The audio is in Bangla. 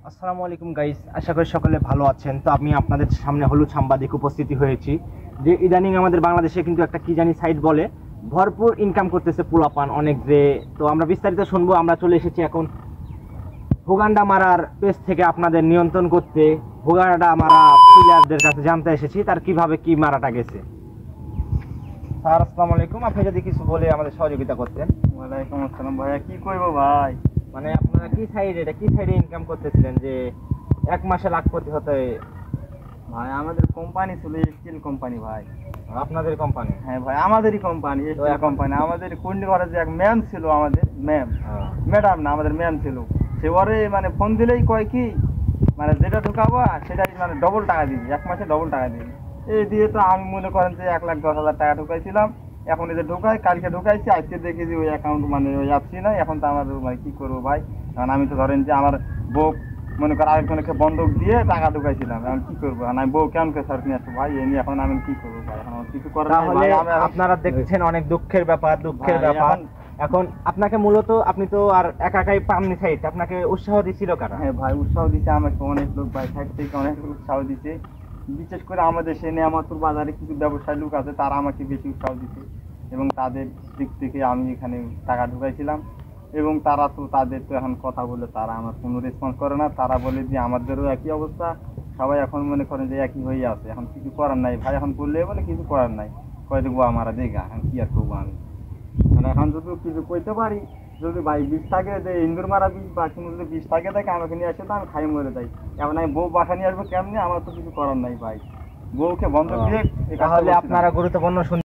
আসসালামু আলাইকুম গাইস, আশা করি সকলে ভালো আছেন। তো আমি আপনাদের সামনে হলুদ সাংবাদিক উপস্থিতি হয়েছি যে ইদানিং আমাদের বাংলাদেশে কিন্তু একটা কি জানি সাইট বলে ভরপুর ইনকাম করতেছে পোলাপান অনেক যে। তো আমরা বিস্তারিত শুনবো। আমরা চলে এসেছি এখন ভুগান্ডা মারার পেজ থেকে আপনাদের নিয়ন্ত্রণ করতে। ভুগান্ডা মারা প্লেয়ারদের কাছে জানতে এসেছি তার কিভাবে কি মারাটা গেছে। স্যার আসসালামু আলাইকুম, আপনি যদি কিছু বলে আমাদের সহযোগিতা করতেন। ওয়ালাইকুম আসসালাম ভাইয়া, কি করবো ভাই? মানে আপনারা কি সাইডে ইনকাম করতেছিলেন যে এক মাসে লাখপতি হতে? ভাই আমাদের কোম্পানি ছিল স্টিল কোম্পানি ভাই। আপনাদের কোম্পানি? হ্যাঁ ভাই, আমাদেরই কোম্পানি, স্টিল কোম্পানি। আমাদের কুন্ডি ঘরে যে এক ম্যাম ছিল, আমাদের ম্যাডাম না, আমাদের ম্যাম ছিল। সে ওরে মানে ফোন দিলেই কয় কি, মানে যেটা ঢুকাবো সেটাই মানে ডবল টাকা দিবি, এক মাসে ডবল টাকা দিবি। এই দিয়ে তো আমি মনে করেন যে 1,10,000 টাকা ঢুকাইছিলাম। এখন এদের ঢুকাই, কালকে ঢুকাইছি, আজকে দেখি যে ওই অ্যাকাউন্ট মানে ওই আসছি না। এখন তো আমার মানে কি করবো ভাই, কারণ আমি তো ধরেন যে আমার বউ মনে কর আরেকজনকে বন্ধক দিয়ে টাকা ঢুকাইছিলাম। এখন কি করবো, আমি বউ কেমন করে সার্চ নিয়ে আসবো ভাই? এই নিয়ে এখন আমি কি করবো ভাই? এখন আমার কিছু করার নাই তাহলে ভাই। আমি আপনারা দেখছেন অনেক দুঃখের ব্যাপার। এখন আপনাকে মূলত আপনি তো আর একাই পাননি সাইড, আপনাকে উৎসাহ দিছিল কারা? হ্যাঁ ভাই, উৎসাহ দিচ্ছে আমাকে অনেক লোক ভাই, সাইড থেকে অনেক লোক উৎসাহ দিচ্ছে। বিশেষ করে আমাদের সে নেয়ামতুর বাজারে কিছু ব্যবসায়ী লোক আছে, তারা আমাকে বেশি উৎসাহ দিচ্ছে। এবং তাদের দিক থেকে আমি এখানে টাকা ঢুকাইছিলাম। এবং তারা তো তাদের তো এখন কথা বলে তারা আমার কোনো রেসপন্স করে না। তারা বলে যে আমাদেরও একই অবস্থা, সবাই এখন মনে করেন যে একই হয়ে আছে। এখন কিছু করার নাই ভাই, এখন বললে বলে কিছু করার নাই। কয় দেখবো আমার দেখা, এখন কি আর করবো আমি? মানে এখন যদি কিছু কইতে পারি, যদি ভাই বিষ থাকে যে ইন্দুর মারা বিষ বা কোনো যদি বিষ থাকে থাকে আমাকে নিয়ে আসে, তো আমি খাই মরে যাই। এখন আমি বউ বাসা নিয়ে আসবো কেমনি? আমার তো কিছু করার নাই ভাই। বউকে বন্ধ দিয়ে তাহলে আপনারা গুরুত্বপূর্ণ